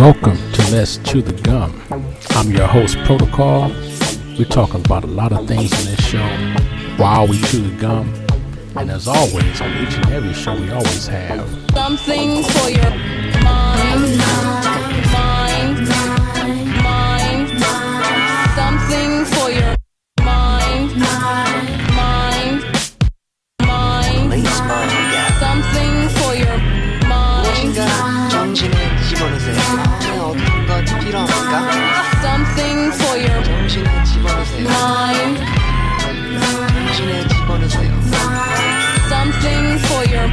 Welcome to Let's Chew the Gum. I'm your host, Protocol. We're talking about a lot of things in this show while we chew the gum. And as always, on each and every show, we always have something for your mind, something for your mind, something for your mind, 정신을 집어넣으세요. 어떤 것 필요합니까? something for your 정신을 집어넣으세요. mind, 정신을 집어넣으세요. something for your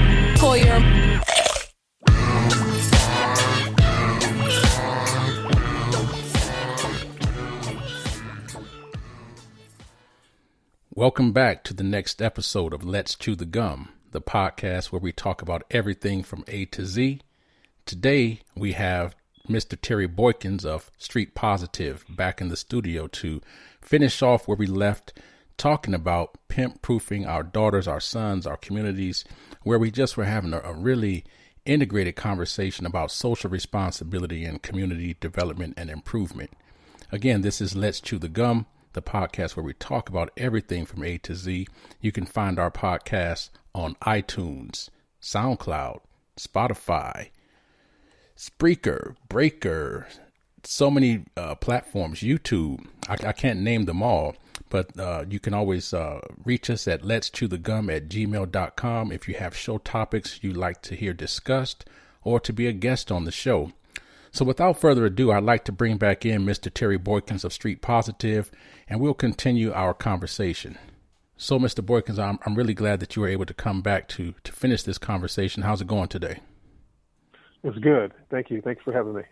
Welcome back to the next episode of Let's Chew the Gum, the podcast where we talk about everything from A to Z. Today, we have Mr. Terry Boykins of Street Positive back in the studio to finish off where we left, talking about pimp-proofing our daughters, our sons, our communities, where we just were having a really integrated conversation about social responsibility and community development and improvement. Again, this is Let's Chew the Gum, the podcast where we talk about everything from A to Z. You can find our podcast on iTunes, SoundCloud, Spotify, Spreaker, Breaker, so many platforms, YouTube. I can't name them all, but you can always reach us at letschewthegum@gmail.com if you have show topics you'd like to hear discussed or to be a guest on the show. So without further ado, I'd like to bring back in Mr. Terry Boykins of Street Positive, and we'll continue our conversation. So, Mr. Boykins, I'm really glad that you were able to come back to finish this conversation. How's it going today? It's good. Thank you. Thanks for having me.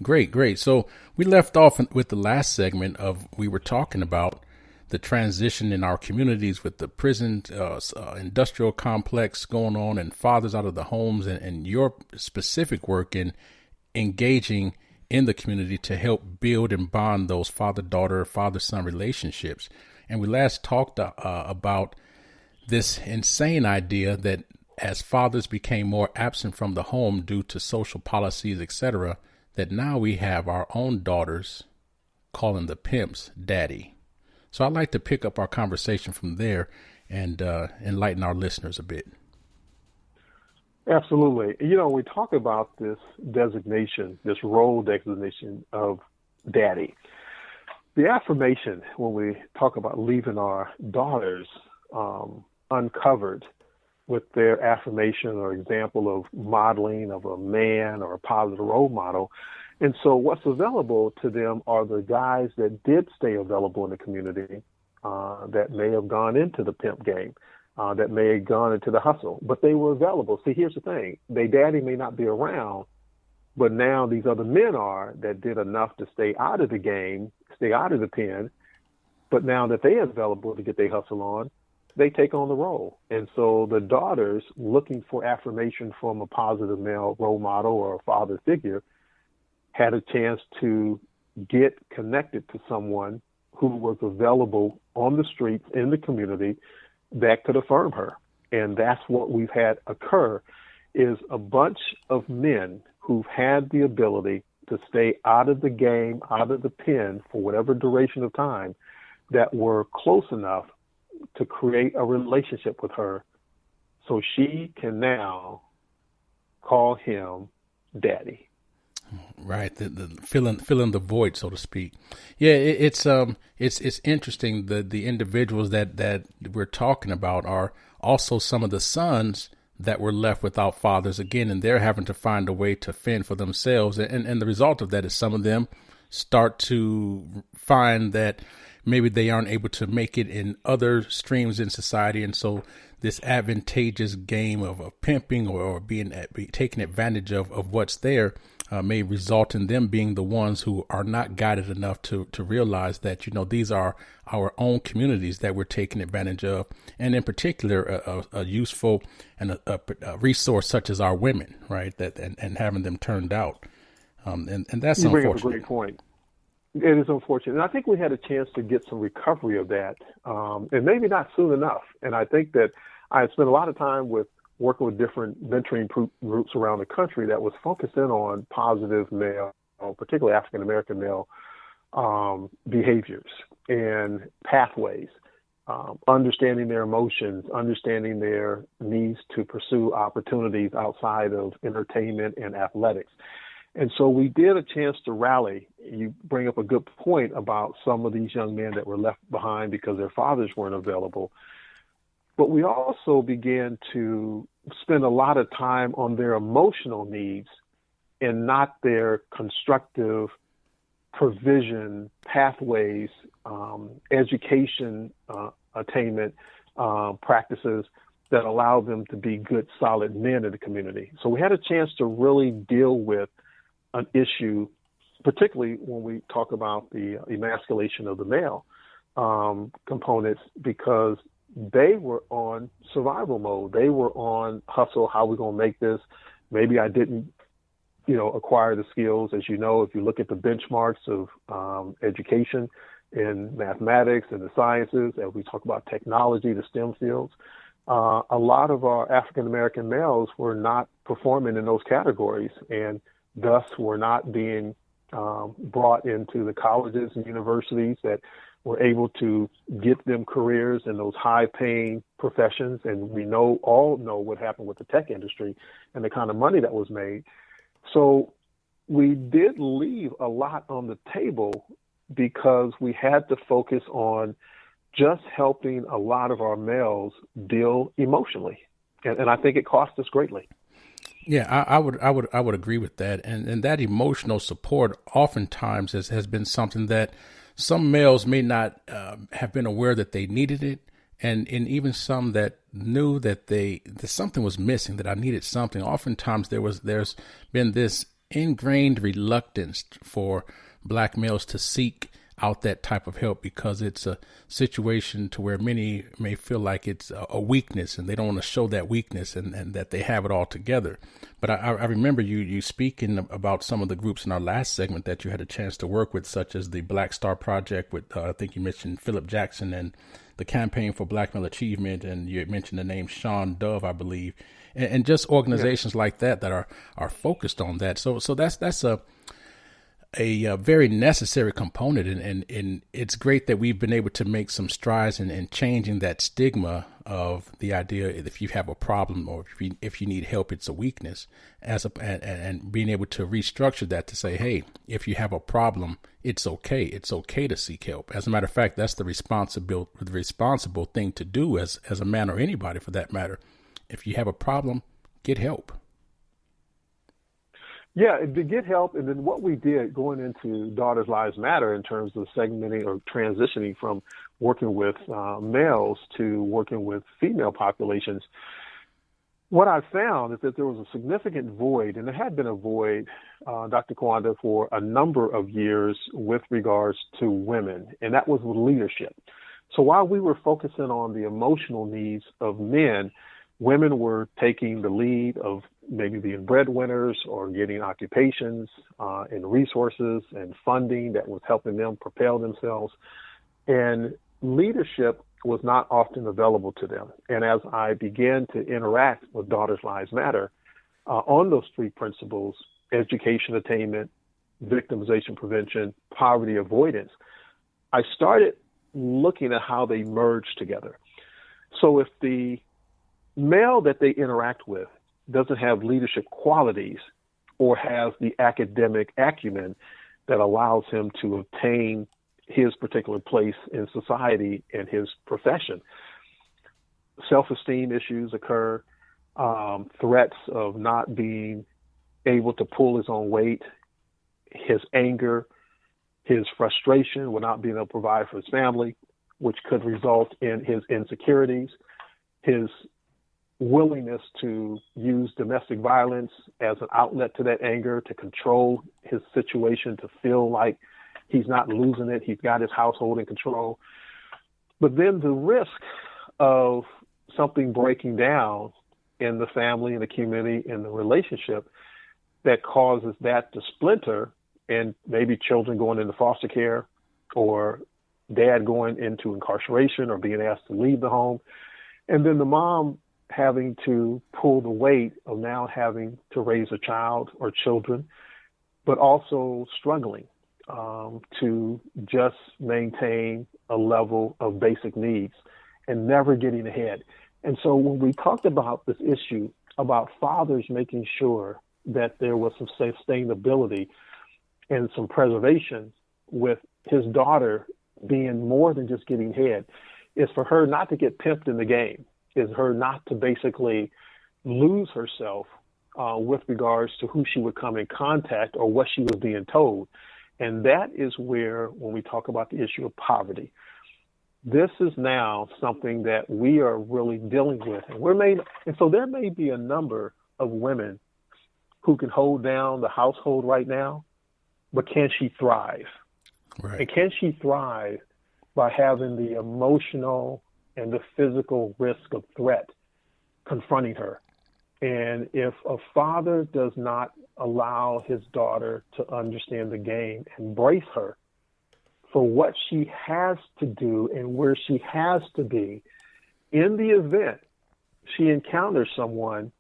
Great. So we left off with the last segment of, we were talking about the transition in our communities with the prison industrial complex going on and fathers out of the homes and your specific work in engaging in the community to help build and bond those father-daughter, father-son relationships. And we last talked about this insane idea that as fathers became more absent from the home due to social policies, etc., that now we have our own daughters calling the pimps daddy. So I'd like to pick up our conversation from there and enlighten our listeners a bit. Absolutely. You know, we talk about this designation, this role designation of daddy. The affirmation, when we talk about leaving our daughters uncovered with their affirmation or example of modeling of a man or a positive role model. And so what's available to them are the guys that did stay available in the community that may have gone into the pimp game, that may have gone into the hustle, but they were available. See, here's the thing. Their daddy may not be around, but now these other men are that did enough to stay out of the game, stay out of the pen, but now that they are available to get their hustle on, they take on the role. And so the daughters looking for affirmation from a positive male role model or a father figure had a chance to get connected to someone who was available on the streets in the community that could affirm her. And that's what we've had occur is a bunch of men who've had the ability to stay out of the game, out of the pen for whatever duration of time that were close enough to create a relationship with her so she can now call him daddy. Right. The filling the void, so to speak. Yeah, it's interesting. The individuals that we're talking about are also some of the sons that were left without fathers again, and they're having to find a way to fend for themselves. And the result of that is some of them start to find that maybe they aren't able to make it in other streams in society. And so this advantageous game of pimping or being taking advantage of what's there may result in them being the ones who are not guided enough to realize that, you know, these are our own communities that we're taking advantage of. And in particular, a useful and a resource such as our women, right? And having them turned out. And that's you unfortunate. bring up a great point. It is unfortunate. And I think we had a chance to get some recovery of that, and maybe not soon enough. And I think that I spent a lot of time working with different mentoring groups around the country that was focused in on positive male particularly African American male, behaviors and pathways, understanding their emotions, understanding their needs to pursue opportunities outside of entertainment and athletics. And so we did a chance to rally. You bring up a good point about some of these young men that were left behind because their fathers weren't available. But we also began to spend a lot of time on their emotional needs and not their constructive provision, pathways, education attainment practices that allow them to be good, solid men in the community. So we had a chance to really deal with an issue, particularly when we talk about the emasculation of the male components, because they were on survival mode. They were on hustle. How are we going to make this? Maybe I didn't, acquire the skills. As you know, if you look at the benchmarks of education in mathematics and the sciences, as we talk about technology, the STEM fields, a lot of our African-American males were not performing in those categories and thus were not being brought into the colleges and universities that were able to get them careers in those high-paying professions. And we all know what happened with the tech industry and the kind of money that was made. So we did leave a lot on the table because we had to focus on just helping a lot of our males deal emotionally. And I think it cost us greatly. Yeah, I would agree with that. And that emotional support oftentimes has been something that some males may not have been aware that they needed it. And even some that knew that something was missing, that I needed something. Oftentimes there's been this ingrained reluctance for Black males to seek out that type of help because it's a situation to where many may feel like it's a weakness and they don't want to show that weakness and that they have it all together. But I remember you speaking about some of the groups in our last segment that you had a chance to work with, such as the Black Star Project with, I think you mentioned Philip Jackson, and the Campaign for Black Male Achievement, and you mentioned the name Sean Dove, I believe, and just organizations like that are focused on that. So that's a very necessary component, and it's great that we've been able to make some strides in changing that stigma of the idea if you have a problem or if you need help, it's a weakness, and being able to restructure that to say, hey, if you have a problem, it's okay to seek help. As a matter of fact, that's the responsible thing to do as a man or anybody for that matter. If you have a problem, get help. Yeah, to get help. And then what we did going into Daughters Lives Matter in terms of segmenting or transitioning from working with males to working with female populations, what I found is that there was a significant void, and there had been a void, Dr. Kwanda, for a number of years with regards to women, and that was with leadership. So while we were focusing on the emotional needs of men, women were taking the lead of maybe being breadwinners or getting occupations and resources and funding that was helping them propel themselves. And leadership was not often available to them. And as I began to interact with Daughters Lives Matter on those three principles, education attainment, victimization prevention, poverty avoidance, I started looking at how they merge together. So if the male that they interact with doesn't have leadership qualities or has the academic acumen that allows him to obtain his particular place in society and his profession, self-esteem issues occur, threats of not being able to pull his own weight, his anger, his frustration with not being able to provide for his family, which could result in his insecurities, his willingness to use domestic violence as an outlet to that anger, to control his situation, to feel like he's not losing it, he's got his household in control. But then the risk of something breaking down in the family, in the community, in the relationship that causes that to splinter, and maybe children going into foster care or dad going into incarceration or being asked to leave the home, and then the mom having to pull the weight of now having to raise a child or children, but also struggling to just maintain a level of basic needs and never getting ahead. And so when we talked about this issue about fathers making sure that there was some sustainability and some preservation with his daughter being more than just getting ahead, is for her not to get pimped in the game, is her not to basically lose herself with regards to who she would come in contact or what she was being told. And that is where, when we talk about the issue of poverty, this is now something that we are really dealing with. And so there may be a number of women who can hold down the household right now, but can she thrive? Right. And can she thrive by having the emotional and the physical risk of threat confronting her? And if a father does not allow his daughter to understand the game, embrace her for what she has to do and where she has to be, in the event she encounters someone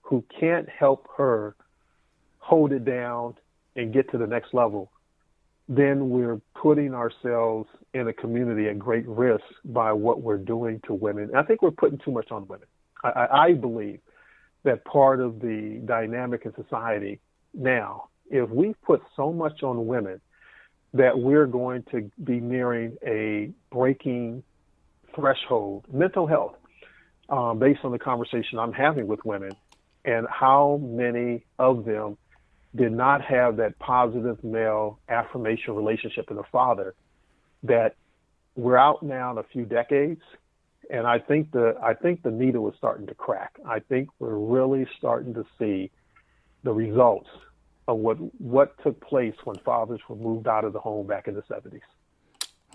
who can't help her hold it down and get to the next level, then we're putting ourselves in a community at great risk by what we're doing to women. I think we're putting too much on women. I believe that part of the dynamic in society now, if we put so much on women, that we're going to be nearing a breaking threshold, mental health, based on the conversation I'm having with women and how many of them did not have that positive male affirmation relationship in a father, that we're out now in a few decades. And I think the needle is starting to crack. I think we're really starting to see the results of what took place when fathers were moved out of the home back in the 70s.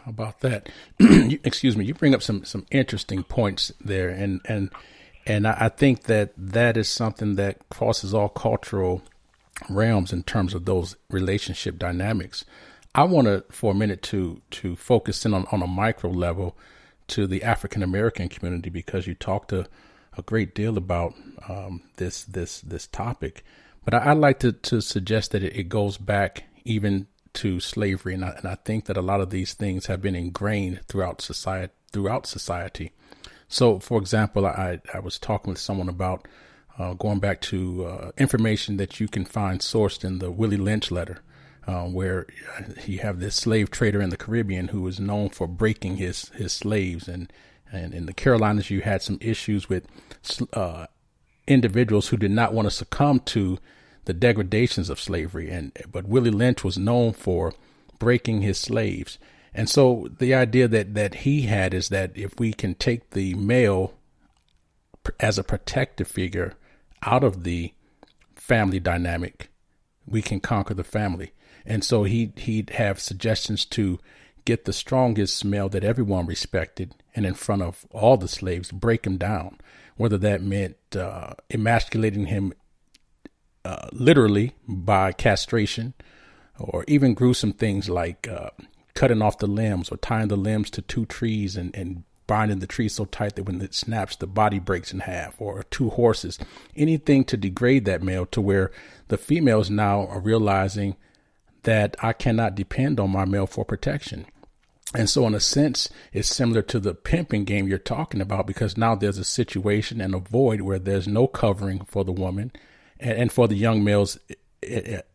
How about that? Excuse me. You bring up some interesting points there, and I think that is something that crosses all cultural realms in terms of those relationship dynamics. I want to, for a minute, to focus in on a micro level to the African American community, because you talked a great deal about this topic. But I'd like to suggest that it goes back even to slavery, and I think that a lot of these things have been ingrained throughout society. So, for example, I was talking with someone about going back to information that you can find sourced in the Willie Lynch letter, where you have this slave trader in the Caribbean who was known for breaking his slaves, and in the Carolinas you had some issues with individuals who did not want to succumb to the degradations of slavery, but Willie Lynch was known for breaking his slaves. And so the idea that he had is that if we can take the male as a protective figure out of the family dynamic, we can conquer the family. And so he'd have suggestions to get the strongest male that everyone respected, and in front of all the slaves, break him down, whether that meant emasculating him literally by castration, or even gruesome things like cutting off the limbs or tying the limbs to two trees and binding the tree so tight that when it snaps, the body breaks in half, or two horses, anything to degrade that male to where the females now are realizing that I cannot depend on my male for protection. And so in a sense, it's similar to the pimping game you're talking about, because now there's a situation and a void where there's no covering for the woman and for the young males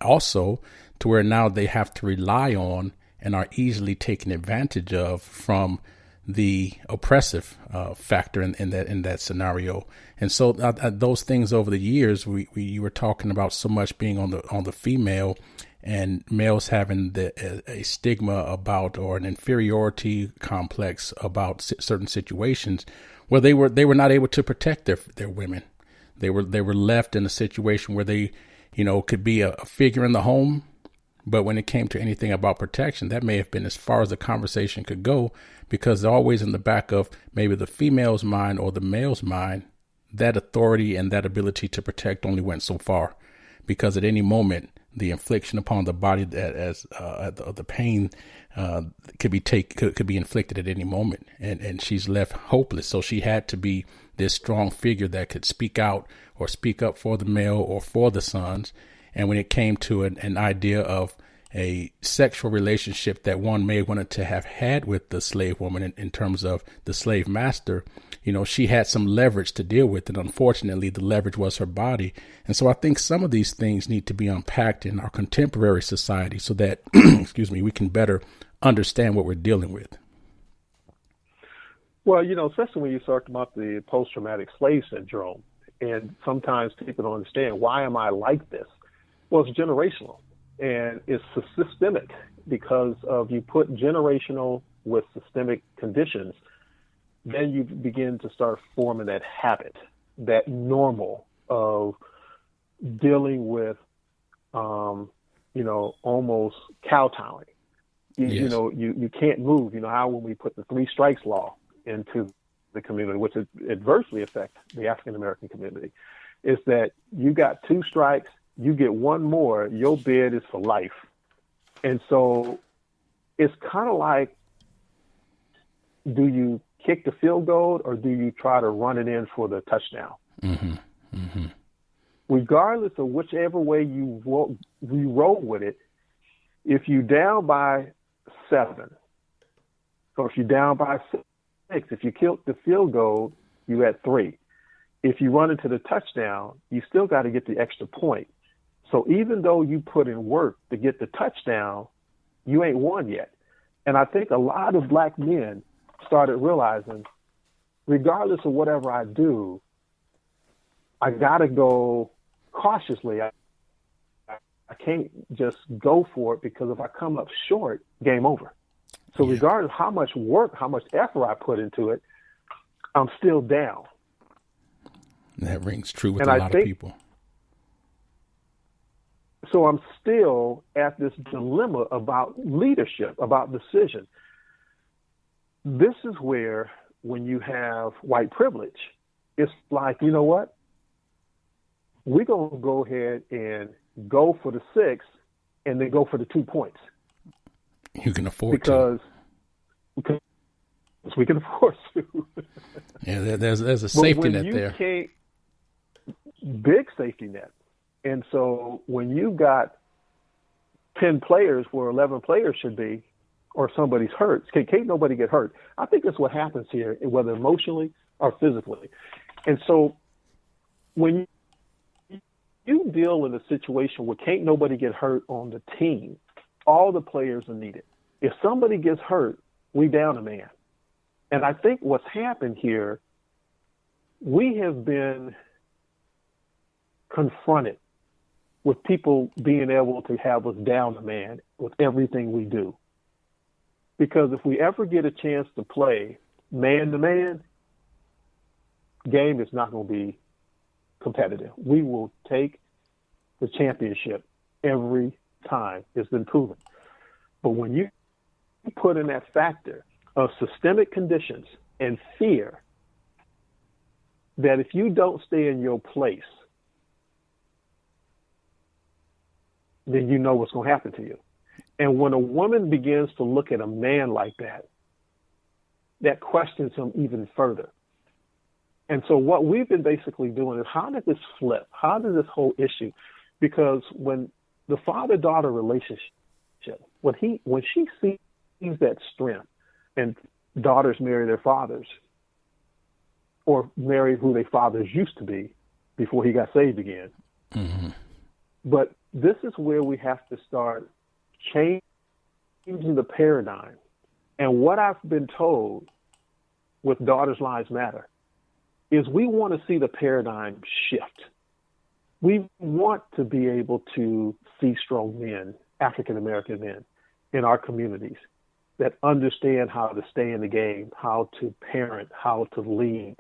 also, to where now they have to rely on and are easily taken advantage of from the oppressive factor in that scenario. And so those things over the years, you were talking about so much being on the female, and males having a stigma about, or an inferiority complex about certain situations where they were not able to protect their women. They were left in a situation where they, could be a figure in the home, but when it came to anything about protection, that may have been as far as the conversation could go, because always in the back of maybe the female's mind or the male's mind, that authority and that ability to protect only went so far, because at any moment, the infliction upon the body the pain could be inflicted at any moment, and she's left hopeless. So she had to be this strong figure that could speak out or speak up for the male or for the sons, And when it came to an idea of a sexual relationship that one may have wanted to have had with the slave woman in terms of the slave master, you know, she had some leverage to deal with it. Unfortunately, the leverage was her body. And so I think some of these things need to be unpacked in our contemporary society so that, excuse me, we can better understand what we're dealing with. Well, you know, especially when you talk about the post-traumatic slave syndrome, and sometimes people don't understand, why am I like this? Well, it's generational, and it's systemic because of you put generational with systemic conditions, then you begin to start forming that habit, that normal of dealing with, you know, almost kowtowing. You know, you can't move. You know how when we put the 3 strikes law into the community, which adversely affect the African American community, is that you got 2 strikes, you get 1 more, your bid is for life. And so it's kind of like, do you kick the field goal or do you try to run it in for the touchdown? Mm-hmm. Mm-hmm. Regardless of whichever way you roll with it, if you down by 7, or if you're down by 6, if you kill the field goal, you at 3. If you run into the touchdown, you still got to get the extra point. So even though you put in work to get the touchdown, you ain't won yet. And I think a lot of black men started realizing, regardless of whatever I do, I got to go cautiously. I can't just go for it, because if I come up short, game over. So regardless of how much work, how much effort I put into it, I'm still down. That rings true with a lot of people. So I'm still at this dilemma about leadership, about decision. This is where, when you have white privilege, it's like, you know what? We're going to go ahead and go for the 6 and then go for the 2 points. You can afford to. Because we can afford to. Yeah, there's a safety net there. Big safety net. And so when you got 10 players where 11 players should be, or somebody's hurt, can't nobody get hurt. I think that's what happens here, whether emotionally or physically. And so when you deal in a situation where can't nobody get hurt on the team, all the players are needed. If somebody gets hurt, we down a man. And I think what's happened here, we have been confronted with people being able to have us down a man with everything we do. Because if we ever get a chance to play man to man, game is not going to be competitive. We will take the championship every time. It's been proven. But when you put in that factor of systemic conditions and fear, that if you don't stay in your place, then you know what's going to happen to you. And when a woman begins to look at a man like that, that questions him even further. And so what we've been basically doing is, how did this flip? How did this whole issue? Because when the father-daughter relationship, when she sees that strength, and daughters marry their fathers, or marry who their fathers used to be before he got saved again. Mm-hmm. But this is where we have to start changing the paradigm. And what I've been told with Daughters Lives Matter is we want to see the paradigm shift. We want to be able to see strong men, African-American men, in our communities that understand how to stay in the game, how to parent, how to lead.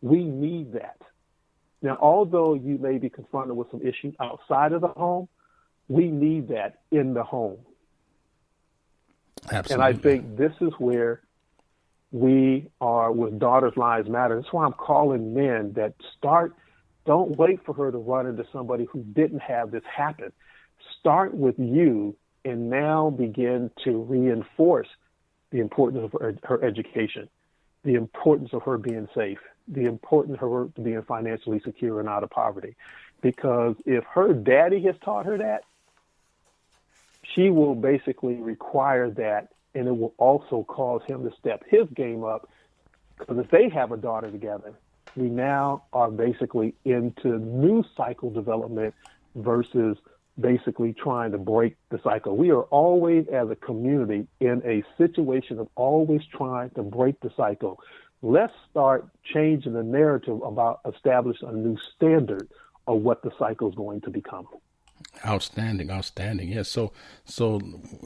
We need that. Now, although you may be confronted with some issues outside of the home, we need that in the home. Absolutely. And I think this is where we are with Daughters Lives Matter. That's why I'm calling men that don't wait for her to run into somebody who didn't have this happen. Start with you and now begin to reinforce the importance of her education, the importance of her being safe, the importance of her being financially secure and out of poverty. because if her daddy has taught her that, she will basically require that, and it will also cause him to step his game up. Because if they have a daughter together, we now are basically into new cycle development versus basically trying to break the cycle. We are always, as a community, in a situation of always trying to break the cycle. Let's start changing the narrative about establishing a new standard of what the cycle is going to become. Outstanding. Yes. So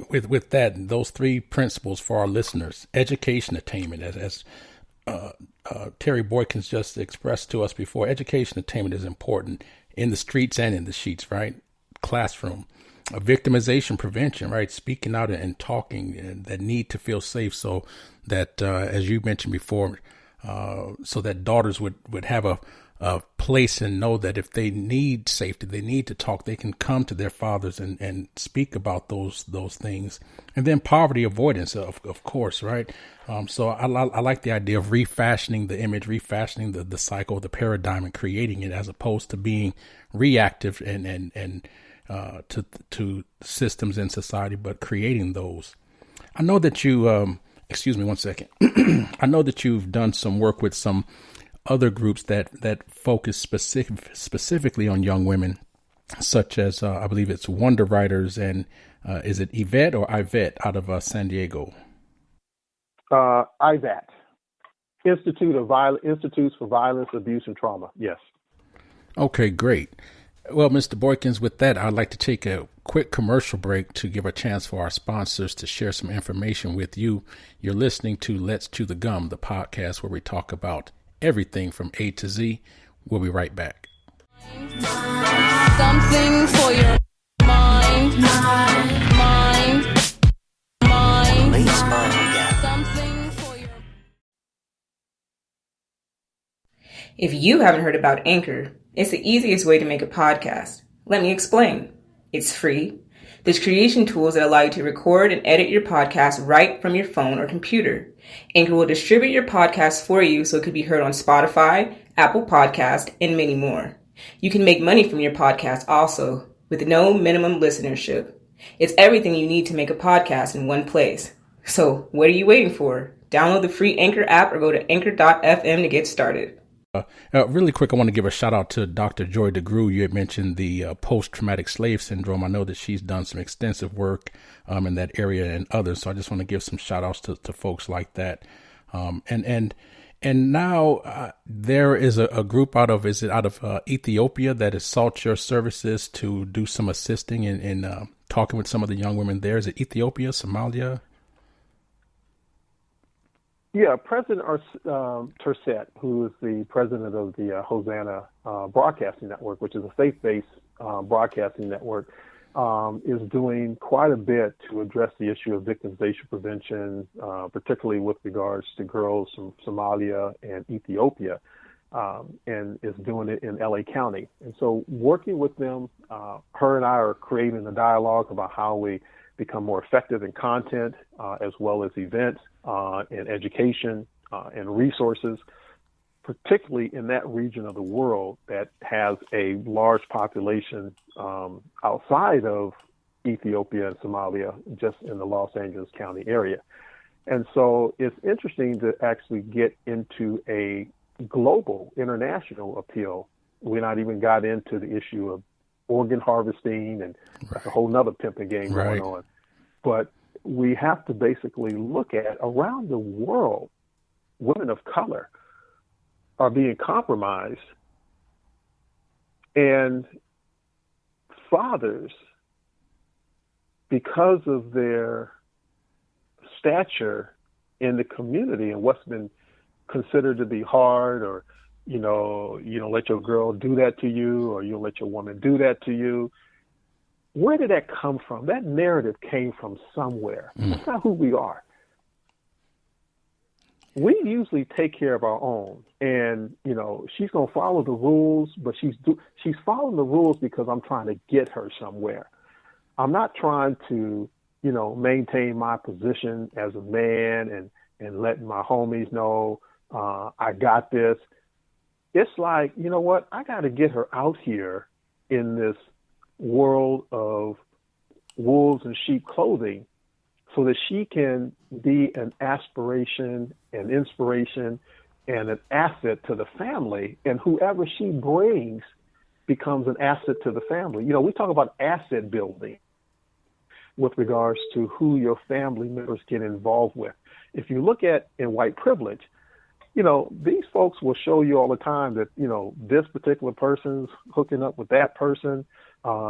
with that, those three principles for our listeners: education attainment, as Terry Boykins just expressed to us before. Education attainment is important in the streets and in the sheets, right? Classroom. Victimization prevention, right? Speaking out and talking, and that need to feel safe, so that, as you mentioned before, so that daughters would have a place and know that if they need safety, they need to talk, they can come to their fathers and speak about those things. And then poverty avoidance, of course, right? So I like the idea of refashioning the image, refashioning the cycle, the paradigm, and creating it, as opposed to being reactive and to systems in society, but creating those. I know that you, excuse me one second. I know that you've done some work with some other groups that focus specifically on young women, such as I believe it's Wonder Writers, and is it Yvette or Ivette out of San Diego? IVAT, Institutes for Violence, Abuse, and Trauma. Yes. Okay, great. Well, Mr. Boykins, with that, I'd like to take a quick commercial break to give a chance for our sponsors to share some information with you. You're listening to Let's Chew the Gum, the podcast where we talk about everything from A to Z. We'll be right back. Something for your mind. Please smile again. Something for your... If you haven't heard about Anchor, it's the easiest way to make a podcast. Let me explain. It's free. There's creation tools that allow you to record and edit your podcast right from your phone or computer. Anchor will distribute your podcast for you so it could be heard on Spotify, Apple Podcast, and many more. You can make money from your podcast also, with no minimum listenership. It's everything you need to make a podcast in one place. So what are you waiting for? Download the free Anchor app or go to anchor.fm to get started. Really quick, I want to give a shout out to Dr. Joy DeGrew. You had mentioned the post-traumatic slave syndrome. I know that she's done some extensive work in that area and others. So I just want to give some shout outs to folks like that. And now there is a group out of Ethiopia that has sought your services to do some assisting in talking with some of the young women there. Is it Ethiopia, Somalia? Yeah, President Terset, who is the president of the Hosanna Broadcasting Network, which is a faith-based broadcasting network, is doing quite a bit to address the issue of victimization prevention, particularly with regards to girls from Somalia and Ethiopia, and is doing it in LA County. And so working with them, her and I are creating a dialogue about how we become more effective in content, as well as events, and education, and resources, particularly in that region of the world that has a large population outside of Ethiopia and Somalia, just in the Los Angeles County area. And so it's interesting to actually get into a global, international appeal. We're not even got into the issue of organ harvesting, and that's a whole nother pimping game going on. But we have to basically look at around the world, women of color are being compromised, and fathers, because of their stature in the community and what's been considered to be hard, or you don't let your girl do that to you, or you don't let your woman do that to you. Where did that come from? That narrative came from somewhere. That's not who we are. We usually take care of our own, and she's gonna follow the rules, but she's following the rules because I'm trying to get her somewhere. I'm not trying to maintain my position as a man and letting my homies know I got this. It's like, you know what? I got to get her out here in this world of wolves in sheep clothing so that she can be an aspiration, an inspiration, and an asset to the family. And whoever she brings becomes an asset to the family. You know, we talk about asset building with regards to who your family members get involved with. If you look at in white privilege, you know, these folks will show you all the time that, you know, this particular person's hooking up with that person,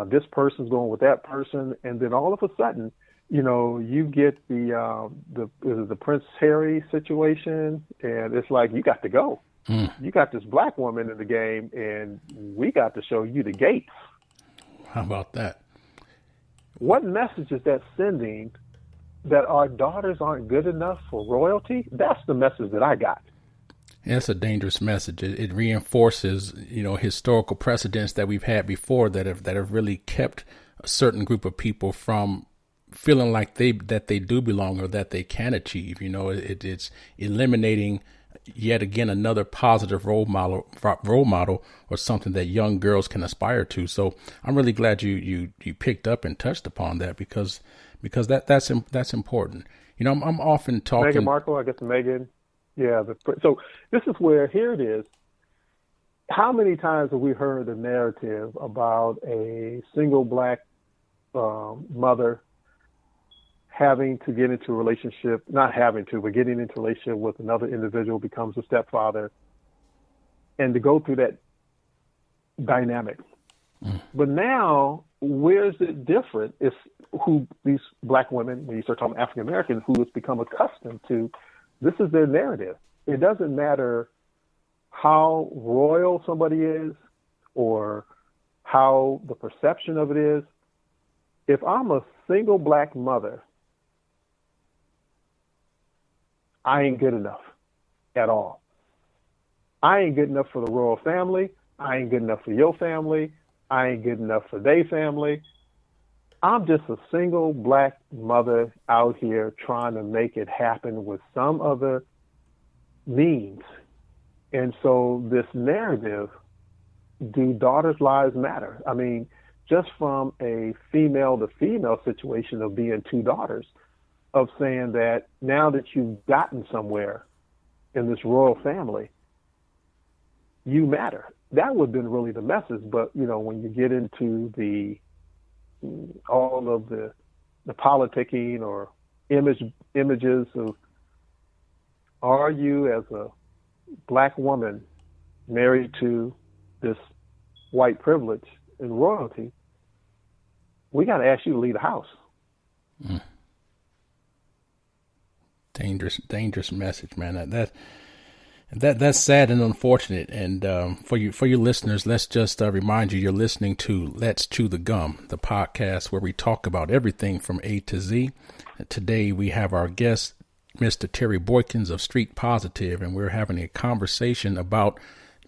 this person's going with that person, and then all of a sudden, you know, you get the Prince Harry situation, and it's like, you got to go. You got this black woman in the game, and we got to show you the gates. How about that? What message is that sending, that our daughters aren't good enough for royalty? That's the message that I got. It's a dangerous message. It reinforces, you know, historical precedents that we've had before that have really kept a certain group of people from feeling like they do belong or that they can achieve. You know, it's eliminating yet again another positive role model or something that young girls can aspire to. So I'm really glad you picked up and touched upon that because that's important. You know, I'm often talking. Meghan Markle, I guess Meghan. Yeah. So this is where, here it is. How many times have we heard the narrative about a single black mother having to get into a relationship, not having to, but getting into a relationship with another individual, becomes a stepfather, and to go through that dynamic. But now, where's it different? It's who these black women, when you start talking African Americans, who has become accustomed to, this is their narrative. It doesn't matter how royal somebody is or how the perception of it is. If I'm a single black mother, I ain't good enough at all. I ain't good enough for the royal family. I ain't good enough for your family. I ain't good enough for their family. I'm just a single black mother out here trying to make it happen with some other means. And so this narrative, do daughters' lives matter? I mean, just from a female to female situation of being two daughters, of saying that now that you've gotten somewhere in this royal family, you matter. That would have been really the message. But, you know, when you get into all of the politicking or images of, are you as a black woman married to this white privilege and royalty, we got to ask you to leave the house. Dangerous message, man. That's sad and unfortunate. And for your listeners, let's just remind you, you're listening to Let's Chew the Gum, the podcast where we talk about everything from A to Z. Today we have our guest, Mr. Terry Boykins of Street Positive, and we're having a conversation about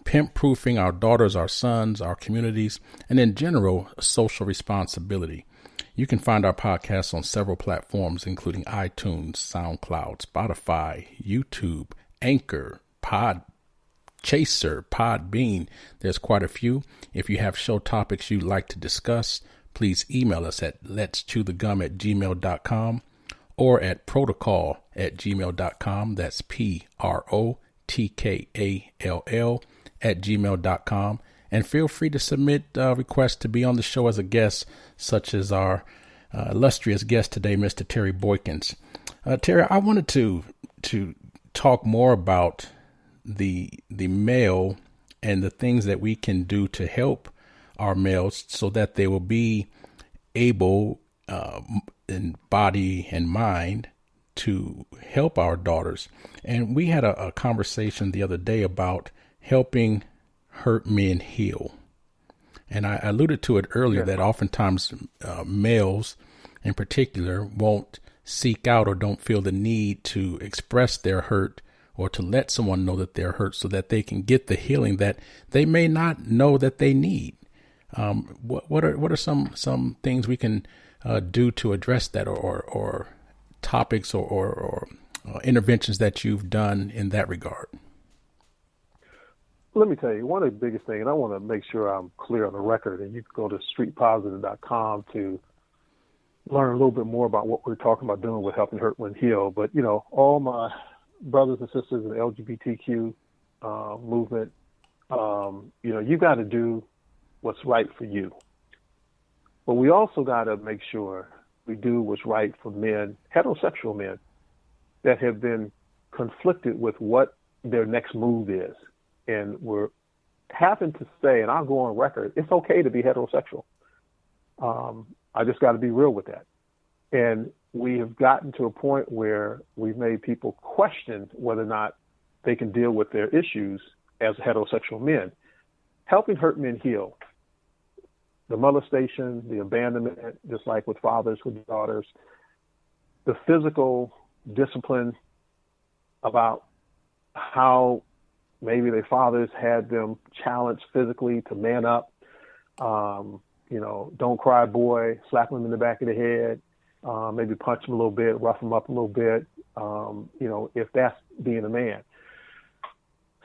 pimp-proofing our daughters, our sons, our communities, and in general, social responsibility. You can find our podcast on several platforms, including iTunes, SoundCloud, Spotify, YouTube, Anchor, Chaser, Podbean. There's quite a few. If you have show topics you'd like to discuss, please email us at letschewthegum@gmail.com or at protocol@gmail.com. That's PROTKALL@gmail.com. And feel free to submit requests to be on the show as a guest, such as our illustrious guest today, Mr. Terry Boykins. Terry, I wanted to talk more about the male and the things that we can do to help our males so that they will be able in body and mind to help our daughters. And we had a conversation the other day about helping hurt men heal. And I alluded to it earlier that oftentimes males in particular won't seek out or don't feel the need to express their hurt or to let someone know that they're hurt so that they can get the healing that they may not know that they need. What are some things we can do to address that or topics or interventions that you've done in that regard? let me tell you, one of the biggest things, and I want to make sure I'm clear on the record, and you can go to streetpositive.com to learn a little bit more about what we're talking about doing with Helping Hurt When Heal. But, all my brothers and sisters in the LGBTQ movement, you got to do what's right for you. But we also got to make sure we do what's right for men, heterosexual men, that have been conflicted with what their next move is. And we're having to say, and I'll go on record, it's okay to be heterosexual. I just got to be real with that. And we have gotten to a point where we've made people question whether or not they can deal with their issues as heterosexual men. Helping Hurt Men Heal. The molestation, the abandonment, just like with fathers with daughters, the physical discipline about how maybe their fathers had them challenged physically to man up, don't cry boy, slap them in the back of the head, maybe punch them a little bit, rough them up a little bit, if that's being a man.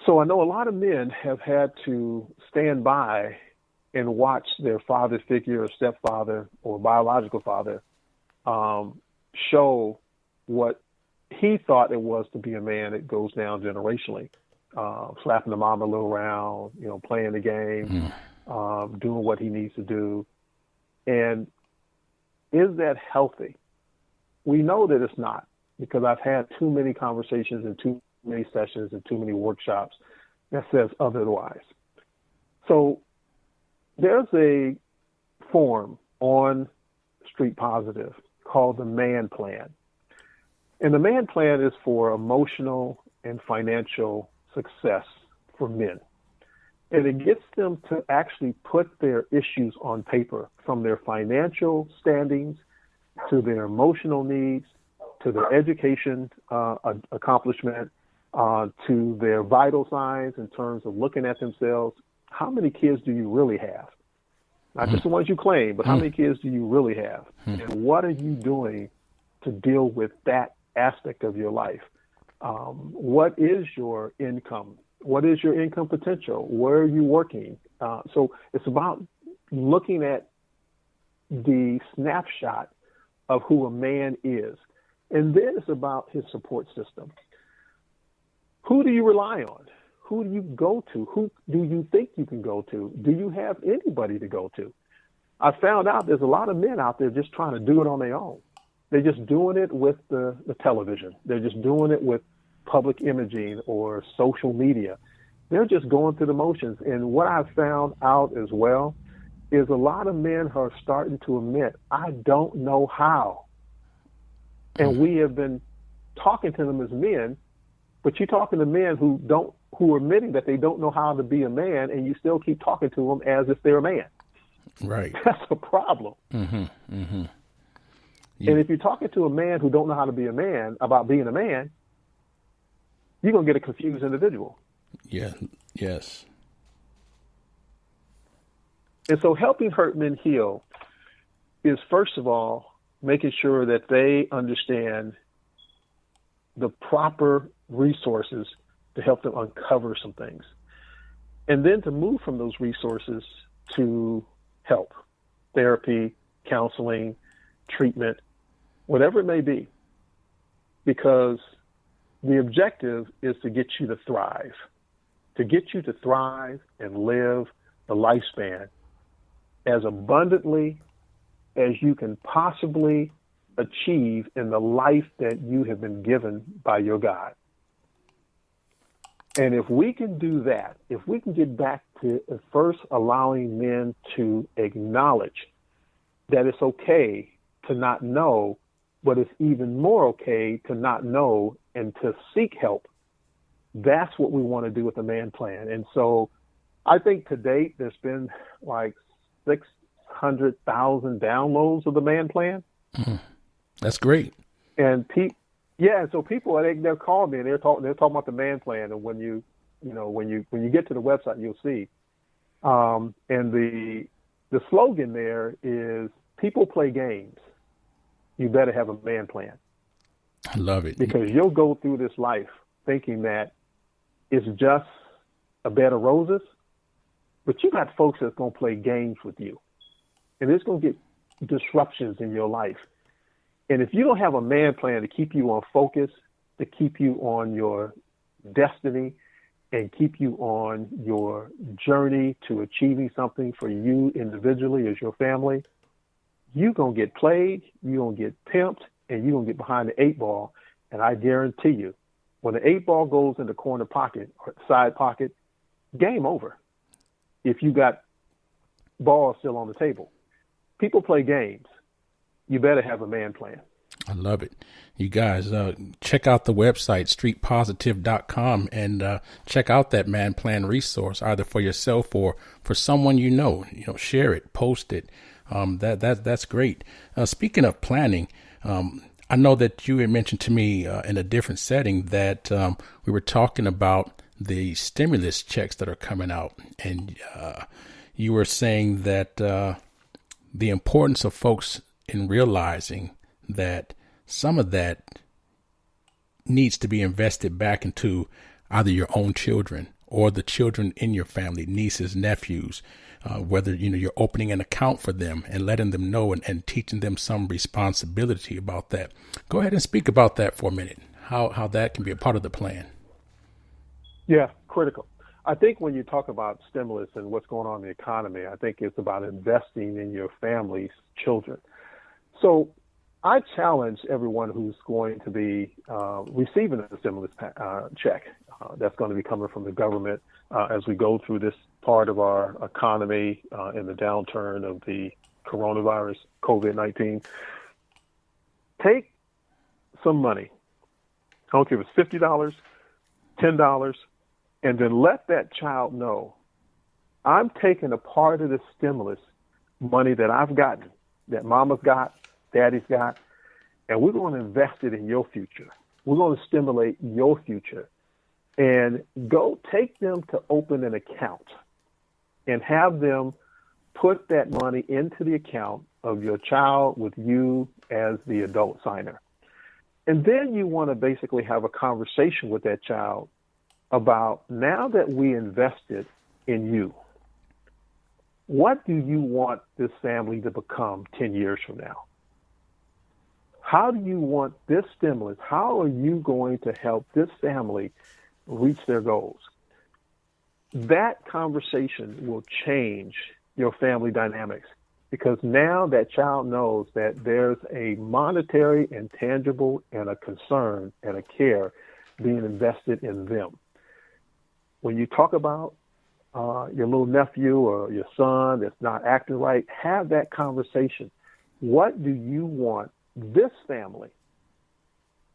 So I know a lot of men have had to stand by and watch their father figure or stepfather or biological father show what he thought it was to be a man. It goes down generationally, slapping the mama a little around, playing the game, doing what he needs to do. And is that healthy? We know that it's not, because I've had too many conversations and too many sessions and too many workshops that says otherwise. So there's a form on Street Positive called the Man Plan. And the Man Plan is for emotional and financial success for men. And it gets them to actually put their issues on paper, from their financial standings to their emotional needs, to their education accomplishment, to their vital signs in terms of looking at themselves. How many kids do you really have? Not just the ones you claim, but how many kids do you really have? And what are you doing to deal with that aspect of your life? What is your income? What is your income potential? Where are you working? So it's about looking at the snapshot of who a man is. And then it's about his support system. Who do you rely on? Who do you go to? Who do you think you can go to? Do you have anybody to go to? I found out there's a lot of men out there just trying to do it on their own. They're just doing it with the television. They're just doing it with public imaging or social media. They're just going through the motions. And what I've found out as well is a lot of men are starting to admit, I don't know how. And we have been talking to them as men, but you're talking to men who are admitting that they don't know how to be a man, and you still keep talking to them as if they're a man. Right. That's a problem. Yeah. And if you're talking to a man who don't know how to be a man about being a man, you're going to get a confused individual. Yeah. Yes. And so Helping Hurt Men Heal is, first of all, making sure that they understand the proper resources to help them uncover some things. And then to move from those resources to help, therapy, counseling, treatment, whatever it may be. Because the objective is to get you to thrive and live the lifespan as abundantly as you can possibly achieve in the life that you have been given by your God. And if we can do that, if we can get back to first allowing men to acknowledge that it's okay to not know, but it's even more okay to not know and to seek help, that's what we want to do with the Man Plan. And so I think to date, there's been like 600,000 downloads of the Man Plan. That's great. And so people, they'll call me and they're talking about the Man Plan. And when you get to the website, you'll see. And the slogan there is, people play games. You better have a man plan. I love it. Because you'll go through this life thinking that it's just a bed of roses, but you got folks that's going to play games with you. And it's going to get disruptions in your life. And if you don't have a man plan to keep you on focus, to keep you on your destiny, and keep you on your journey to achieving something for you individually as your family, you're going to get played, you're going to get pimped, and you're going to get behind the 8-ball. And I guarantee you, when the 8-ball goes in the corner pocket or side pocket, game over. If you got balls still on the table. People play games. You better have a man plan. I love it. You guys, check out the website, streetpositive.com, and check out that man plan resource, either for yourself or for someone you know. Share it, post it. That's great. Speaking of planning, I know that you had mentioned to me in a different setting that we were talking about the stimulus checks that are coming out, and you were saying that the importance of folks in realizing that some of that needs to be invested back into either your own children or the children in your family, nieces, nephews, whether, you're opening an account for them and letting them know and teaching them some responsibility about that. Go ahead and speak about that for a minute, how that can be a part of the plan. Yeah, critical. I think when you talk about stimulus and what's going on in the economy, I think it's about investing in your family's children. So I challenge everyone who's going to be receiving a stimulus check that's going to be coming from the government as we go through this part of our economy in the downturn of the coronavirus, COVID-19. Take some money. I don't care if it's $50, $10, and then let that child know, I'm taking a part of the stimulus money that I've gotten, that mama's got, daddy's got, and we're going to invest it in your future. We're going to stimulate your future. And go take them to open an account and have them put that money into the account of your child with you as the adult signer. And then you want to basically have a conversation with that child about, now that we invested in you, what do you want this family to become 10 years from now? How do you want this stimulus? How are you going to help this family reach their goals? That conversation will change your family dynamics, because now that child knows that there's a monetary and tangible and a concern and a care being invested in them. When you talk about your little nephew or your son that's not acting right, have that conversation. What do you want this family?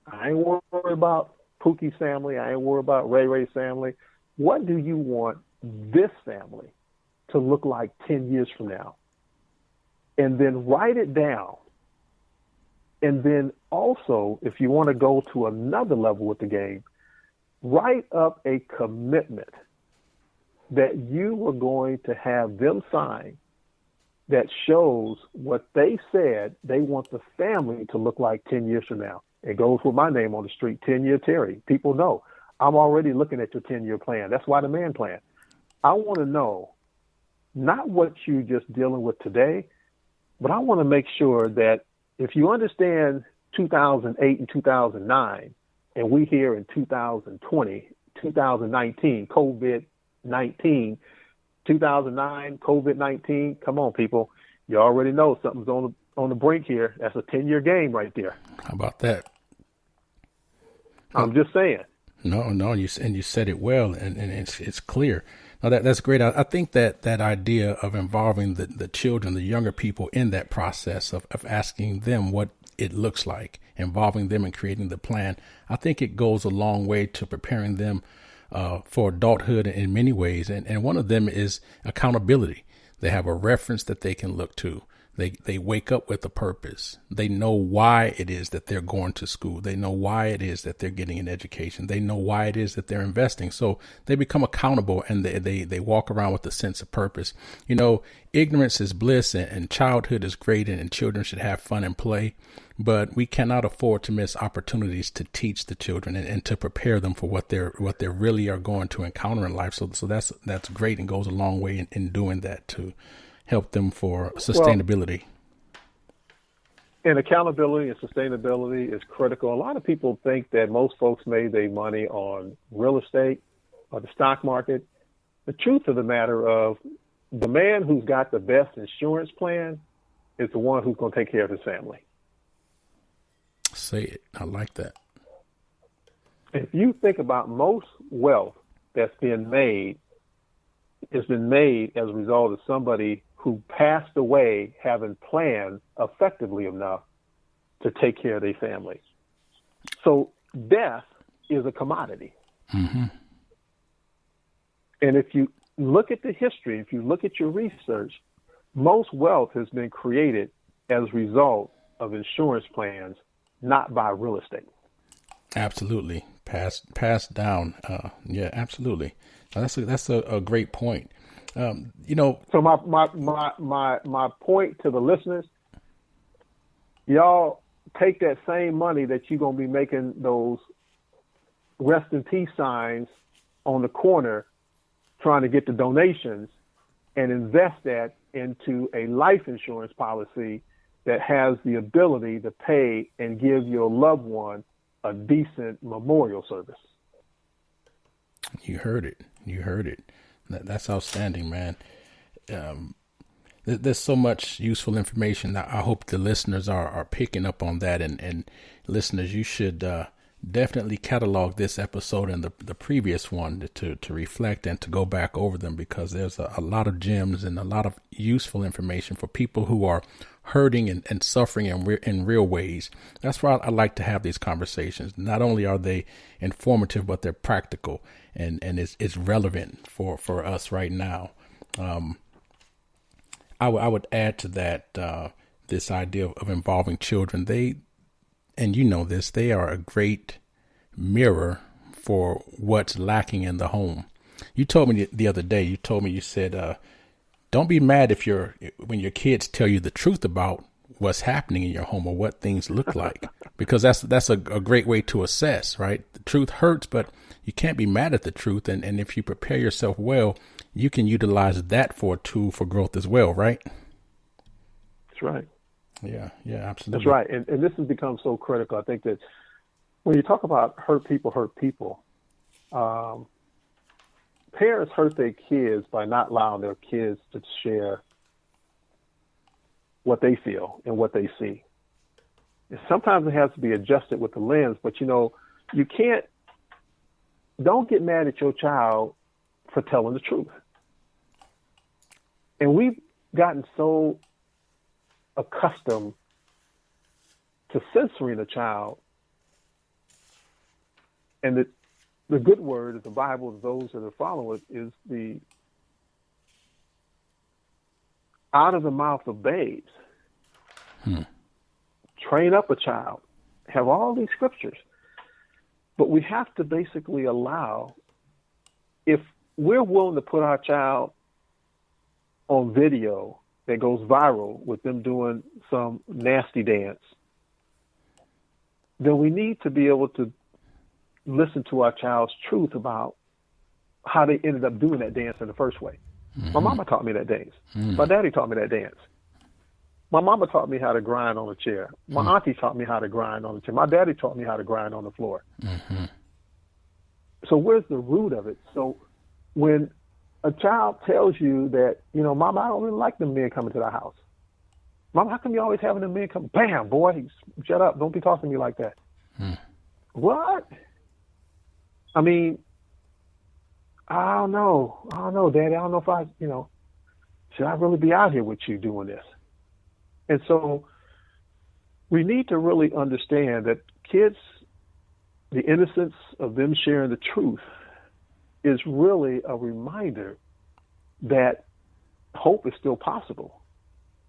I ain't worried about Pookie's family. I ain't worried about Ray Ray's family. What do you want this family to look like 10 years from now? And then write it down. And then also, if you want to go to another level with the game, write up a commitment that you are going to have them sign that shows what they said they want the family to look like 10 years from now. It goes with my name on the street, 10-year Terry. People know I'm already looking at your 10-year plan. That's why the man plan. I want to know not what you're just dealing with today, but I want to make sure that if you understand 2008 and 2009, and we here in 2020, 2019, COVID-19, 2009, COVID-19, come on, people. You already know something's on the brink here. That's a 10-year game right there. How about that? I'm just saying. No, you said it well, and it's clear. No, that's great. I think that idea of involving the children, the younger people in that process of asking them what it looks like, involving them in creating the plan, I think it goes a long way to preparing them for adulthood in many ways. And one of them is accountability. They have a reference that they can look to. They wake up with a purpose. They know why it is that they're going to school. They know why it is that they're getting an education. They know why it is that they're investing. So they become accountable, and they walk around with a sense of purpose. You know, ignorance is bliss, and childhood is great, and children should have fun and play. But we cannot afford to miss opportunities to teach the children and to prepare them for what they really are going to encounter in life. So that's great, and goes a long way in doing that to help them for sustainability. And accountability and sustainability is critical. A lot of people think that most folks made their money on real estate or the stock market. The truth of the matter of the man who's got the best insurance plan is the one who's going to take care of his family. Say it. I like that. If you think about most wealth that's been made, it's been made as a result of somebody who passed away having planned effectively enough to take care of their family. So death is a commodity. Mm-hmm. And if you look at the history, if you look at your research, most wealth has been created as a result of insurance plans, not by real estate. Absolutely. Passed down. Yeah, absolutely. That's a great point. You know, so my point to the listeners, y'all take that same money that you're going to be making those rest in peace signs on the corner trying to get the donations, and invest that into a life insurance policy that has the ability to pay and give your loved one a decent memorial service. You heard it. That's outstanding, man. There's so much useful information that I hope the listeners are picking up on that. And listeners, you should definitely catalog this episode and the previous one to reflect and to go back over them, because there's a lot of gems and a lot of useful information for people who are hurting and suffering in real ways. That's why I like to have these conversations. Not only are they informative, but they're practical and it's relevant for us right now. I would add to that this idea of involving children. And you know this, they are a great mirror for what's lacking in the home. You told me the other day, you said, don't be mad when your kids tell you the truth about what's happening in your home or what things look like, because that's a great way to assess, right? The truth hurts, but you can't be mad at the truth. And if you prepare yourself well, you can utilize that for a tool for growth as well, right? That's right. Yeah, absolutely. That's right. And this has become so critical. I think that when you talk about hurt people, parents hurt their kids by not allowing their kids to share what they feel and what they see. And sometimes it has to be adjusted with the lens, but you don't get mad at your child for telling the truth. And we've gotten so accustomed to censoring a child, and the good word of the Bible, those that are following it, is the out of the mouth of babes. Train up a child. Have all these scriptures. But we have to basically allow, if we're willing to put our child on video that goes viral with them doing some nasty dance, then we need to be able to listen to our child's truth about how they ended up doing that dance in the first way. Mm-hmm. My mama taught me that dance. Mm-hmm. My daddy taught me that dance. My mama taught me how to grind on a chair. My auntie taught me how to grind on a chair. My daddy taught me how to grind on the floor. Mm-hmm. So where's the root of it? So when a child tells you that, Mama, I don't really like them men coming to the house. Mama, how come you always having them men come? Bam, boy, shut up. Don't be talking to me like that. What? I mean, I don't know, Daddy. I don't know if should I really be out here with you doing this? And so we need to really understand that kids, the innocence of them sharing the truth is really a reminder that hope is still possible,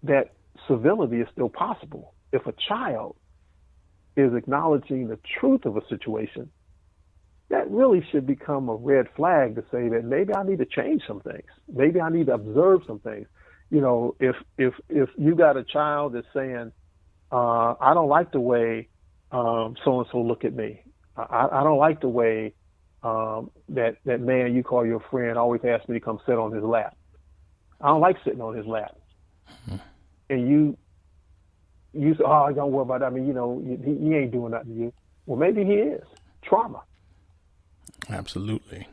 that civility is still possible. If a child is acknowledging the truth of a situation, that really should become a red flag to say that maybe I need to change some things. Maybe I need to observe some things. You know, if you got a child that's saying, I don't like the way so-and-so look at me. I don't like the way that man you call your friend always asks me to come sit on his lap. I don't like sitting on his lap. Mm-hmm. And you say, oh, don't worry about that. I mean, you know, he ain't doing nothing to you. Well, maybe he is. Trauma. Absolutely.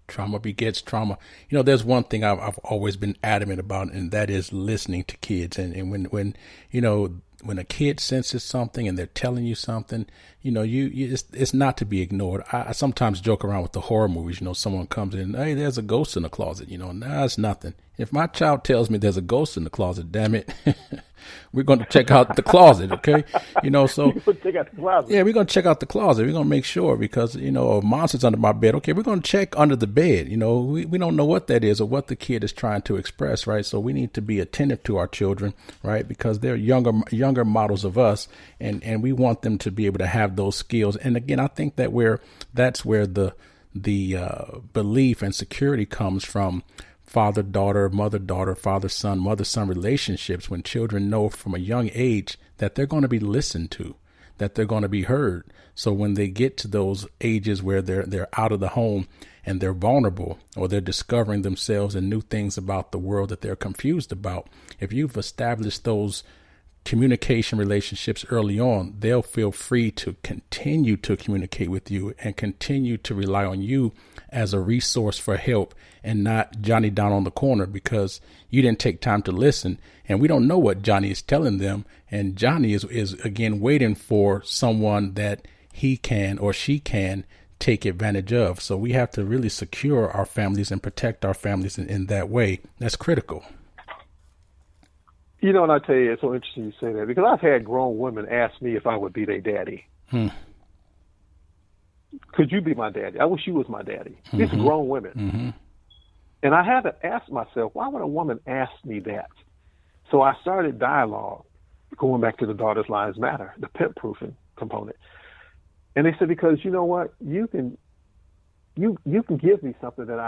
Trauma begets trauma. You know, there's one thing I've always been adamant about, and that is listening to kids. And when you know, when a kid senses something and they're telling you something, you know, it's not to be ignored. I sometimes joke around with the horror movies. You know, someone comes in, hey, there's a ghost in the closet. You know, nah, it's nothing. If my child tells me there's a ghost in the closet, damn it, we're going to check out the closet, okay? You know, so check out the closet. Yeah, we're going to check out the closet. We're going to make sure, because, you know, a monster's under my bed. Okay, we're going to check under the bed. You know, we don't know what that is or what the kid is trying to express, right? So we need to be attentive to our children, right? Because they're younger models of us, and we want them to be able to have those skills. And again, I think that's where the belief and security comes from. Father-daughter, mother-daughter, father-son, mother-son relationships, when children know from a young age that they're going to be listened to, that they're going to be heard. So when they get to those ages where they're out of the home and they're vulnerable, or they're discovering themselves and new things about the world that they're confused about, if you've established those communication relationships early on, they'll feel free to continue to communicate with you and continue to rely on you as a resource for help, and not Johnny down on the corner because you didn't take time to listen. And we don't know what Johnny is telling them. And Johnny is again waiting for someone that he can or she can take advantage of. So we have to really secure our families and protect our families in that way. That's critical. You know, and I tell you, it's so interesting you say that, because I've had grown women ask me if I would be their daddy. Could you be my daddy? I wish you was my daddy. Mm-hmm. These are grown women. Mm-hmm. And I had to ask myself, why would a woman ask me that? So I started dialogue, going back to the Daughters' Lives Matter, the pimp proofing component. And they said, because you know what? You can give me something that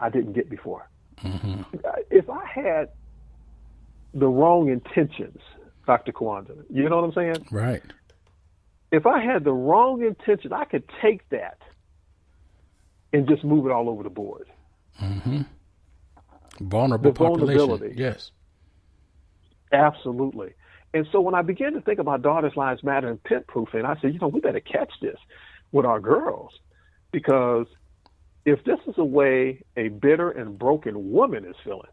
I didn't get before. Mm-hmm. If I had the wrong intentions, Dr. Kawanda, you know what I'm saying? Right. If I had the wrong intention, I could take that and just move it all over the board. Mm-hmm. Vulnerable population. Yes. Absolutely. And so when I began to think about Daughters' Lives Matter and pimp proofing, I said, you know, we better catch this with our girls, because if this is a way a bitter and broken woman is feeling,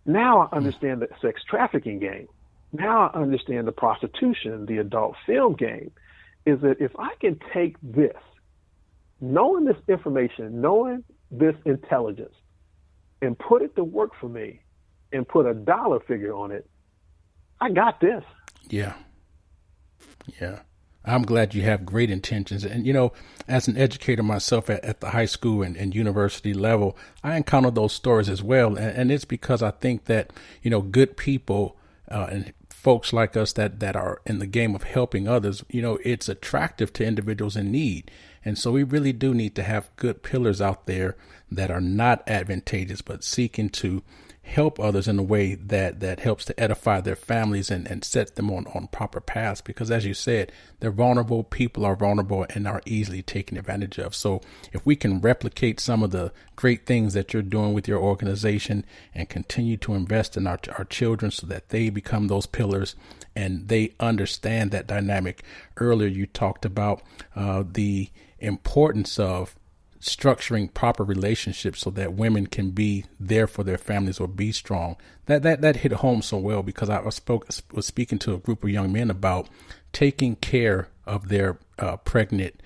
now I understand the sex trafficking game. Now I understand the prostitution, the adult film game, is that if I can take this, knowing this information, knowing this intelligence, and put it to work for me and put a dollar figure on it, I got this. Yeah. Yeah. I'm glad you have great intentions. And, you know, as an educator myself at the high school and university level, I encounter those stories as well. And it's because I think that, you know, good people and folks like us that are in the game of helping others, you know, it's attractive to individuals in need. And so we really do need to have good pillars out there that are not advantageous, but seeking to help others in a way that helps to edify their families and set them on proper paths. Because as you said, they're vulnerable. People are vulnerable and are easily taken advantage of. So if we can replicate some of the great things that you're doing with your organization and continue to invest in our children so that they become those pillars and they understand that dynamic. Earlier, you talked about the importance of structuring proper relationships so that women can be there for their families or be strong. That hit home so well, because I was speaking to a group of young men about taking care of their pregnant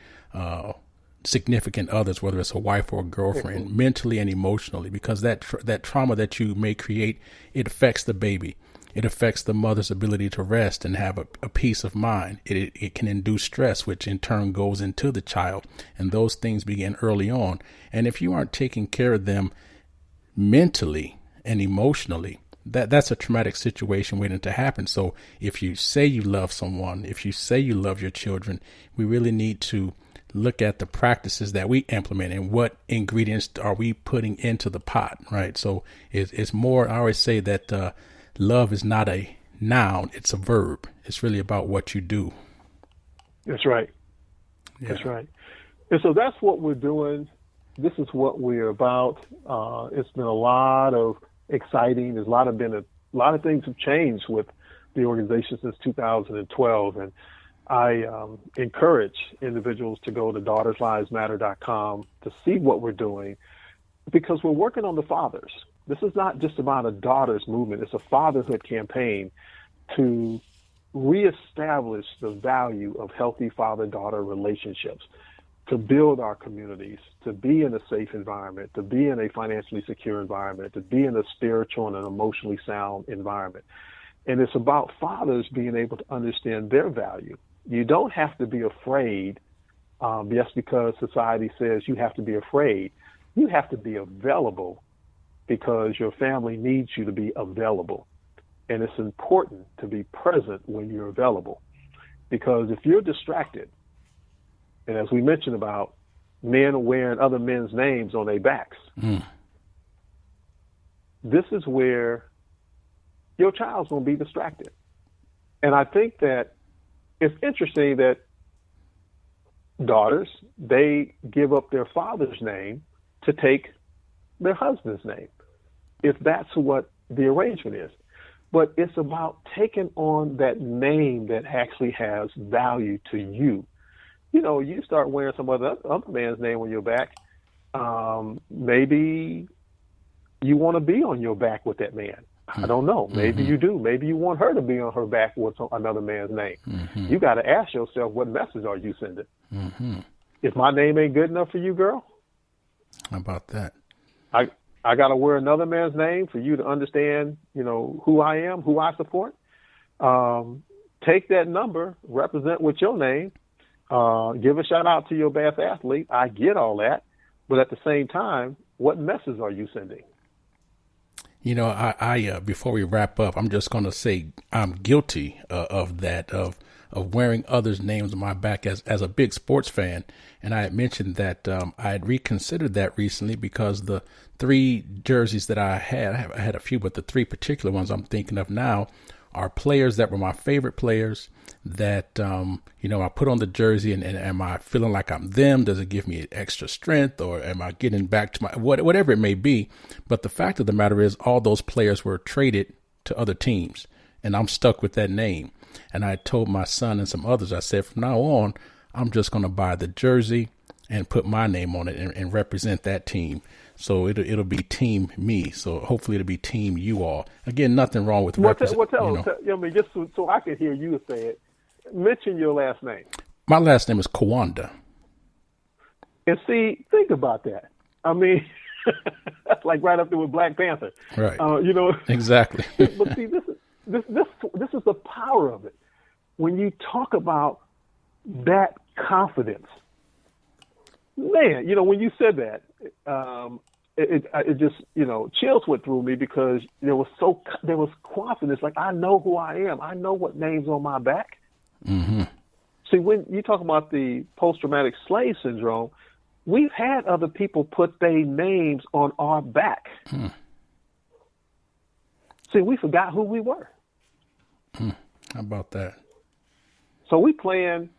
significant others, whether it's a wife or a girlfriend, mentally and emotionally, because that trauma that you may create, it affects the baby. It affects the mother's ability to rest and have a peace of mind. It can induce stress, which in turn goes into the child. And those things begin early on. And if you aren't taking care of them mentally and emotionally, that's a traumatic situation waiting to happen. So if you say you love someone, if you say you love your children, we really need to look at the practices that we implement and what ingredients are we putting into the pot, right? So it's more, I always say that love is not a noun, it's a verb. It's really about what you do. That's right. Yeah. That's right. And so that's what we're doing. This is what we're about. It's been a lot of exciting. There's a lot of things have changed with the organization since 2012. And I encourage individuals to go to daughterslivesmatter.com to see what we're doing, because we're working on the fathers. This is not just about a daughters movement. It's a fatherhood campaign to reestablish the value of healthy father-daughter relationships, to build our communities, to be in a safe environment, to be in a financially secure environment, to be in a spiritual and an emotionally sound environment. And it's about fathers being able to understand their value. You don't have to be afraid, just because society says you have to be afraid. You have to be available because your family needs you to be available. And it's important to be present when you're available, because if you're distracted, and as we mentioned about men wearing other men's names on their backs, this is where your child's going to be distracted. And I think that it's interesting that daughters, they give up their father's name to take their husband's name, if that's what the arrangement is. But it's about taking on that name that actually has value to you. You know, you start wearing some other man's name on your back, maybe you want to be on your back with that man. I don't know. Maybe you do. Maybe you want her to be on her back with another man's name. You got to ask yourself, what message are you sending? If my name ain't good enough for you, girl, how about that? I got to wear another man's name for you to understand, you know, who I am, who I support. Take that number, represent with your name, give a shout out to your best athlete. I get all that. But at the same time, what message are you sending? You know, I before we wrap up, I'm just going to say I'm guilty of that, of wearing others' names on my back as a big sports fan. And I had mentioned that I had reconsidered that recently, because the 3 jerseys that I had a few, but the 3 particular ones I'm thinking of now are players that were my favorite players that, you know, I put on the jersey and am I feeling like I'm them? Does it give me extra strength, or am I getting back to my, whatever it may be? But the fact of the matter is all those players were traded to other teams, and I'm stuck with that name. And I told my son and some others, I said, from now on, I'm just going to buy the jersey and put my name on it and represent that team. So it'll be team me. So hopefully it'll be team you all. Again, nothing wrong with just so I can hear you say it. Mention your last name. My last name is Kawanda. And see, think about that. I mean, that's like right up there with Black Panther. Right. You know. Exactly. But see, this is the power of it. When you talk about that confidence, man, you know, when you said that, it just, you know, chills went through me, because there was confidence. Like, I know who I am. I know what name's on my back. See, when you talk about the post-traumatic slave syndrome, we've had other people put their names on our back. See, we forgot who we were. How about that? So we playing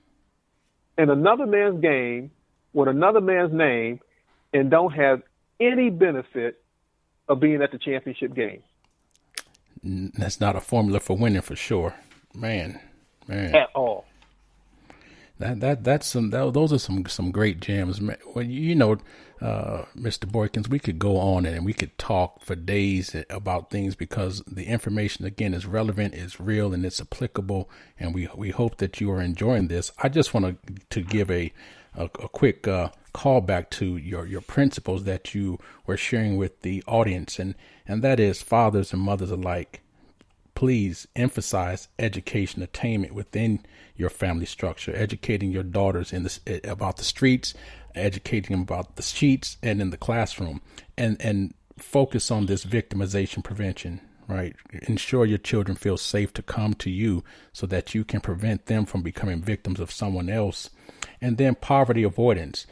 in another man's game with another man's name and don't have any benefit of being at the championship game. That's not a formula for winning, for sure, man. At all. Those are some great gems. Well, you know, Mr. Boykins, we could go on and we could talk for days about things, because the information, again, is relevant, is real, and it's applicable. And we hope that you are enjoying this. I just want to give a quick call back to your principles that you were sharing with the audience, and that is, fathers and mothers alike, please emphasize education attainment within your family structure, educating your daughters about the streets, educating them about the sheets and in the classroom, and focus on this victimization prevention, right? Ensure your children feel safe to come to you so that you can prevent them from becoming victims of someone else. And then poverty avoidance.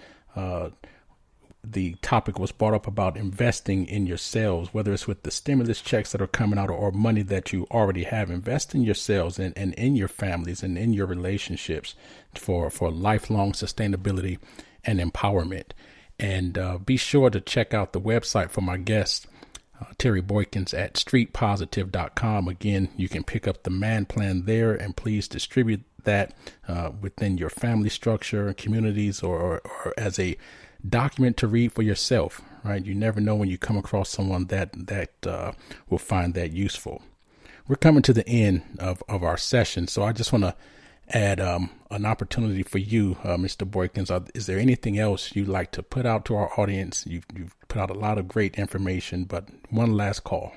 The topic was brought up about investing in yourselves, whether it's with the stimulus checks that are coming out or money that you already have. Invest in yourselves and in your families and in your relationships for lifelong sustainability and empowerment. And be sure to check out the website for my guest, Terry Boykins, at streetpositive.com. Again, you can pick up the man plan there, and please distribute that within your family structure, communities, or as a document to read for yourself, right? You never know when you come across someone that will find that useful. We're coming to the end of our session, so I just want to add an opportunity for you, Mr. Boykins. Is there anything else you'd like to put out to our audience? You've put out a lot of great information, but one last call.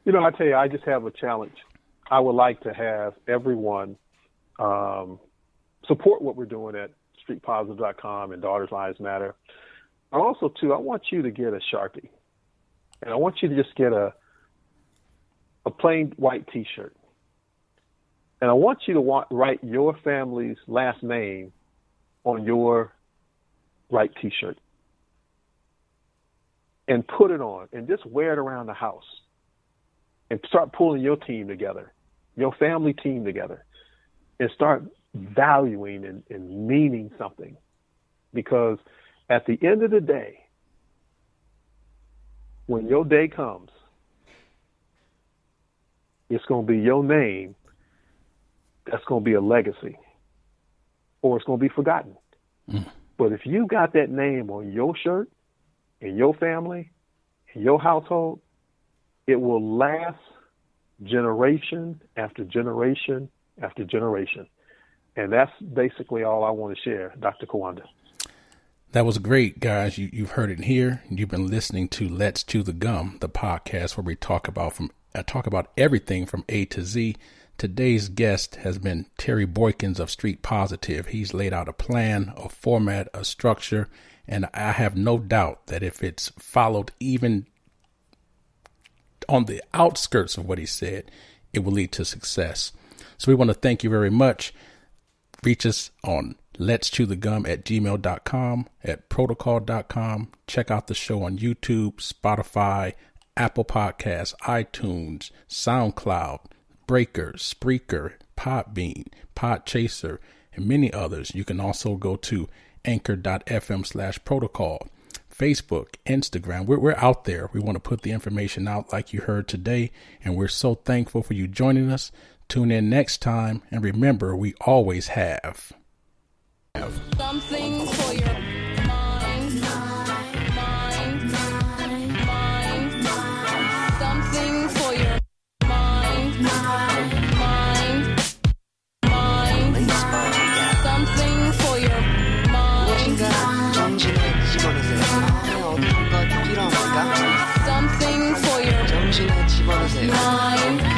I tell you, I just have a challenge. I would like to have everyone support what we're doing at streetpositive.com and Daughters Lives Matter. Also, too, I want you to get a Sharpie. And I want you to just get a plain white T-shirt. And I want you to write your family's last name on your right T-shirt. And put it on and just wear it around the house. And start pulling your team together, your family team together. And start valuing and meaning something, because at the end of the day, when your day comes, it's going to be your name that's going to be a legacy, or it's going to be forgotten. But if you got that name on your shirt, in your family, in your household, it will last generation after generation after generation. And that's basically all I want to share, Dr. Kawanda. That was great, guys. You've heard it here. You've been listening to Let's Chew the Gum, the podcast where we talk about everything from A to Z. Today's guest has been Terry Boykins of Street Positive. He's laid out a plan, a format, a structure, and I have no doubt that if it's followed even on the outskirts of what he said, it will lead to success. So we want to thank you very much. Reach us on letschewthegum@gmail.com, at protocol.com. Check out the show on YouTube, Spotify, Apple Podcasts, iTunes, SoundCloud, Breaker, Spreaker, Podbean, Podchaser, and many others. You can also go to anchor.fm/protocol, Facebook, Instagram. We're out there. We want to put the information out like you heard today, and we're so thankful for you joining us. Tune in next time, and remember, we always have Something for your mind. Something for your mind. Something for your mind. Something for your mind.